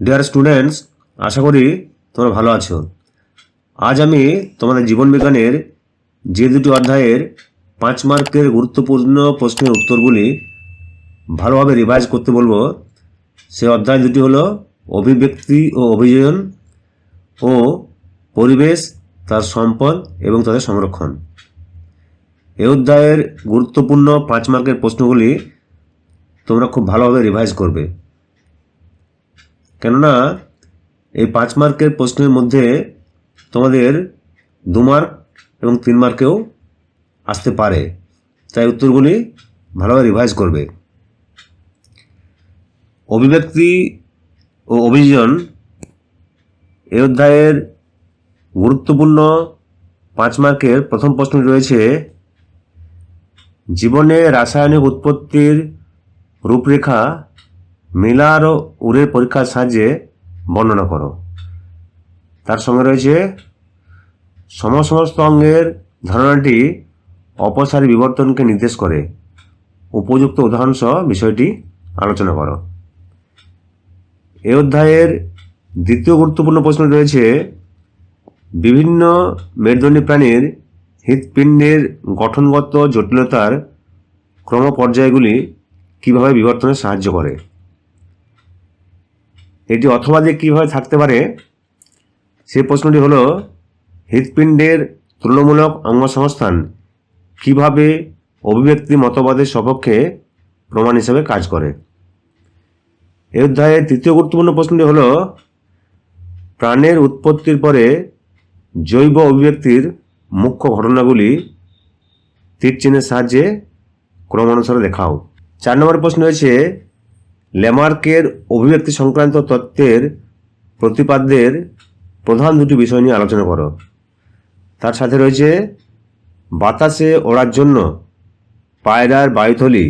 Dear students, আশা করি তোমরা ভালো আছো। আজ আমি তোমাদের জীবনবিজ্ঞানের যে দুটি অধ্যায়ের 5 মার্কের গুরুত্বপূর্ণ প্রশ্নের উত্তরগুলি ভালোভাবে রিভাইজ করতে বলবো। সে অধ্যায় দুটি হলো অভিব্যক্তি ও অভিযোজন ও পরিবেশ, তার সম্পদ এবং তাদের সংরক্ষণ। এই অধ্যায়ের গুরুত্বপূর্ণ 5 মার্কের প্রশ্নগুলি তোমরা খুব ভালোভাবে রিভাইজ করবে, কেননা এই 5 মার্কের প্রশ্নের মধ্যে তোমাদের 2 মার্ক এবং 3 মার্কেও আসতে পারে, তাই উত্তরগুলি ভালোভাবে রিভাইজ করবে। অভিব্যক্তি ও অভিযোজন এই অধ্যায়ের গুরুত্বপূর্ণ 5 মার্কের প্রথম প্রশ্নটি রয়েছে, জীবনে রাসায়নিক উৎপত্তির রূপরেখা মিলার ও উরের পরীক্ষার সাহায্যে বর্ণনা করো। তার সঙ্গে রয়েছে সমস্ত অঙ্গের ধারণাটি অপসারী বিবর্তনকে নির্দেশ করে, উপযুক্ত উদাহরণ সহ বিষয়টি আলোচনা করো। এই অধ্যায়ের দ্বিতীয় গুরুত্বপূর্ণ প্রশ্ন রয়েছে, বিভিন্ন মেরুদণ্ডী প্রাণীর হৃৎপিণ্ডের গঠনগত জটিলতার ক্রমপর্যায়গুলি কীভাবে বিবর্তনে সাহায্য করে। এটি অথবা যে কীভাবে থাকতে পারে, সেই প্রশ্নটি হলো, হৃৎপিণ্ডের তুলনামূলক অঙ্গসংস্থান কীভাবে অভিব্যক্তি মতবাদের সপক্ষে প্রমাণ হিসেবে কাজ করে। এই অধ্যায়ের তৃতীয় গুরুত্বপূর্ণ প্রশ্নটি হলো, প্রাণের উৎপত্তির পরে জৈব অভিব্যক্তির মুখ্য ঘটনাগুলি তীরচিহ্নের সাহায্যে ক্রমানুসারে দেখাও। 4 নম্বর প্রশ্ন রয়েছে, ল্যামার্কের অভিব্যক্তি সংক্রান্ত তত্ত্বের প্রতিপাদ্যের প্রধান দুটি বিষয় নিয়ে আলোচনা করো। তার সাথে রয়েছে, বাতাসে ওড়ার জন্য পায়রার বায়ুথলি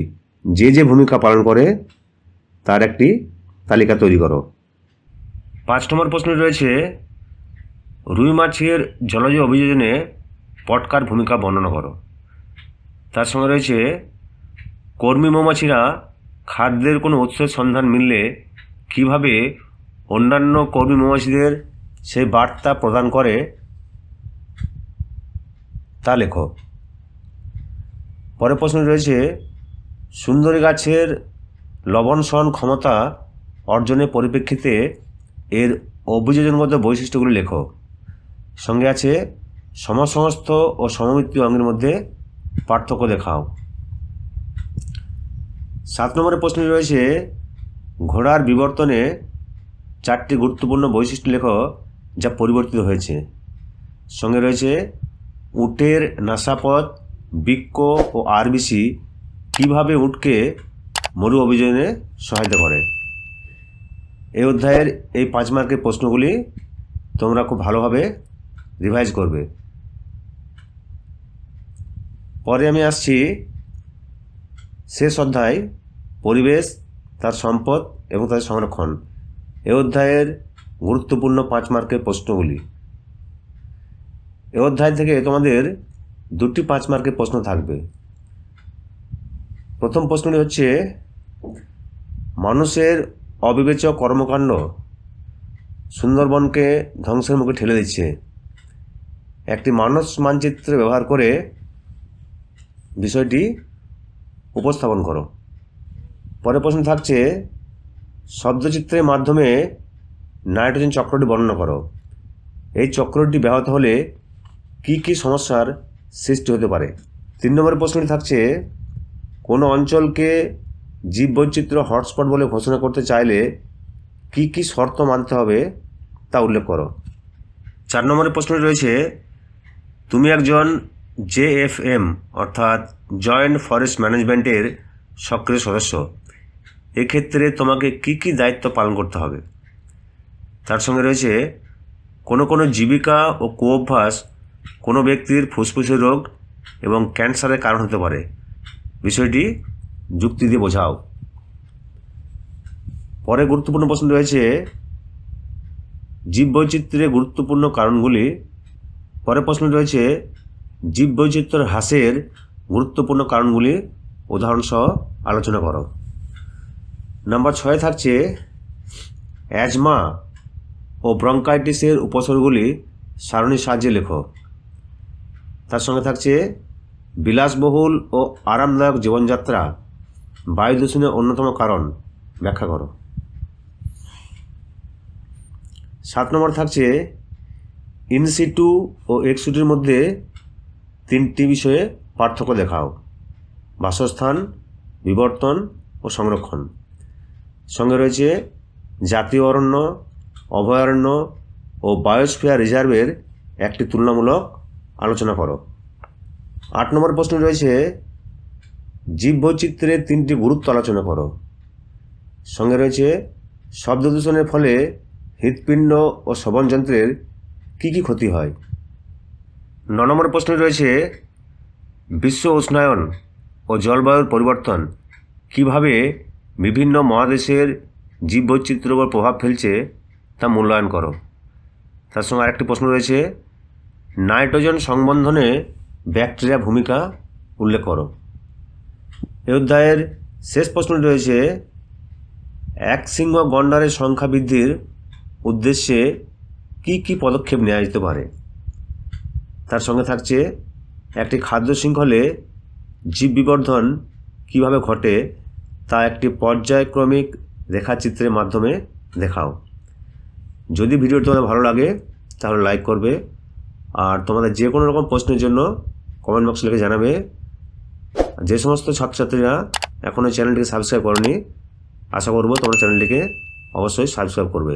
যে ভূমিকা পালন করে তার একটি তালিকা তৈরি করো। 5 নম্বর প্রশ্ন রয়েছে, রুই মাছের জলজ অভিযোজনে পটকার ভূমিকা বর্ণনা করো। তার সঙ্গে রয়েছে, কর্মী মৌমাছিরা খাদ্যের কোনো উৎসের সন্ধান মিললে কিভাবে অন্যান্য কর্মী মৌমাছিদের সেই বার্তা প্রদান করে তা লেখো। পরের প্রশ্ন রয়েছে, সুন্দরী গাছের লবণ সহন ক্ষমতা অর্জনের পরিপ্রেক্ষিতে এর অভিযোজনগত বৈশিষ্ট্যগুলি লেখো। সঙ্গে আছে, সমসংস্থ ও সমমিতীয় অঙ্গের মধ্যে পার্থক্য দেখাও। 7 নম্বরের প্রশ্ন রয়েছে, ঘোড়ার বিবর্তনে 4টি গুরুত্বপূর্ণ বৈশিষ্ট্য লেখো যা পরিবর্তিত হয়েছে। সঙ্গে রয়েছে, উটের নাসাপথ, বৃক্ক ও আরবিসি কীভাবে উটকে মরু অভিযোজনে সহায়তা করে। এই অধ্যায়ের এই 5 মার্কের প্রশ্নগুলি তোমরা খুব ভালোভাবে রিভাইজ করবে। পরে আমি আসছি শেষ অধ্যায়, পরিবেশ, তার সম্পদ এবং তাদের সংরক্ষণ। এই অধ্যায়ের গুরুত্বপূর্ণ 5 মার্কের প্রশ্নগুলি। এই অধ্যায় থেকে তোমাদের 2টি 5 মার্কের প্রশ্ন থাকবে। প্রথম প্রশ্নটি হচ্ছে, মানুষের অবিবেচক কর্মকাণ্ড সুন্দরবনকে ধ্বংসের মুখে ঠেলে দিচ্ছে, একটি মানস মানচিত্র ব্যবহার করে বিষয়টি উপস্থাপন করো। পরের প্রশ্ন থাকছে, শব্দচিত্রের মাধ্যমে নাইট্রোজেন চক্রটি বর্ণনা করো। এই চক্রটি ব্যাহত হলে কি কি সমস্যার সৃষ্টি হতে পারে। 3 নম্বরের প্রশ্নটি থাকছে, কোনো অঞ্চলকে জীববৈচিত্র্য হটস্পট বলে ঘোষণা করতে চাইলে কি কি শর্ত মানতে হবে তা উল্লেখ করো। 4 নম্বরের প্রশ্নটি রয়েছে, তুমি একজন JFM অর্থাৎ জয়েন্ট ফরেস্ট ম্যানেজমেন্টের সক্রিয় সদস্য, এক্ষেত্রে তোমাকে কি কি দায়িত্ব পালন করতে হবে। তার সঙ্গে রয়েছে, কোনো জীবিকা ও কুঅভ্যাস কোনো ব্যক্তির ফুসফুসের রোগ এবং ক্যান্সারের কারণ হতে পারে, বিষয়টি যুক্তি দিয়ে বোঝাও। পরে গুরুত্বপূর্ণ প্রশ্ন রয়েছে, জীববৈচিত্র্যের গুরুত্বপূর্ণ কারণগুলি। পরের প্রশ্ন রয়েছে, জীববৈচিত্র্য হ্রাসের গুরুত্বপূর্ণ কারণগুলি উদাহরণ সহ আলোচনা করো। নাম্বার 6 থাকছে, অ্যাজমা ও ব্রঙ্কাইটিসের উপসর্গগুলি সারণীর সাহায্যে লেখো। তার সঙ্গে থাকছে বিলাসবহুল ও আরামদায়ক জীবনযাত্রা বায়ু দূষণের অন্যতম কারণ, ব্যাখ্যা করো। 7 নম্বর থাকছে ইনসিটু ও এক্সিটুর মধ্যে 3টি বিষয়ে পার্থক্য দেখাও। বাসস্থান, বিবর্তন ও সংরক্ষণ। সঙ্গে রয়েছে জাতীয় অরণ্য, অভয়ারণ্য ও বায়োস্ফিয়ার রিজার্ভের একটি তুলনামূলক আলোচনা করো। 8 নম্বর প্রশ্ন রয়েছে জীববৈচিত্র্যের 3টি গুরুত্ব আলোচনা করো। সঙ্গে রয়েছে শব্দ দূষণের ফলে হৃৎপিণ্ড ও শ্রবণযন্ত্রের কী কী ক্ষতি হয়। 9 নম্বর প্রশ্ন রয়েছে বিশ্ব উষ্ণায়ন ও জলবায়ুর পরিবর্তন কিভাবে বিভিন্ন মহাদেশের জীববৈচিত্র্যের উপর প্রভাব ফেলছে তা মূল্যায়ন করো। তার সঙ্গে আরেকটি প্রশ্ন রয়েছে নাইট্রোজেন সংবন্ধনে ব্যাকটেরিয়া ভূমিকা উল্লেখ করো। এই অধ্যায়ের শেষ প্রশ্নটি রয়েছে একশৃঙ্গ গন্ডারের সংখ্যা বৃদ্ধির উদ্দেশ্যে কি কি পদক্ষেপ নেওয়া যেতে পারে। তার সঙ্গে থাকছে একটি খাদ্য শৃঙ্খলে জীব বিবর্ধন কীভাবে ঘটে তা একটি পর্যায়ক্রমিক রেখাচিত্রের মাধ্যমে দেখাও। যদি ভিডিওটি তোমাদের ভালো লাগে তাহলে লাইক করবে, আর তোমাদের যে কোনো রকম প্রশ্নের জন্য কমেন্ট বক্সে লিখে জানাবে। যে সমস্ত ছাত্রছাত্রীরা এখনও চ্যানেলটিকে সাবস্ক্রাইব করনি, আশা করব তোমরা চ্যানেলটিকে অবশ্যই সাবস্ক্রাইব করবে।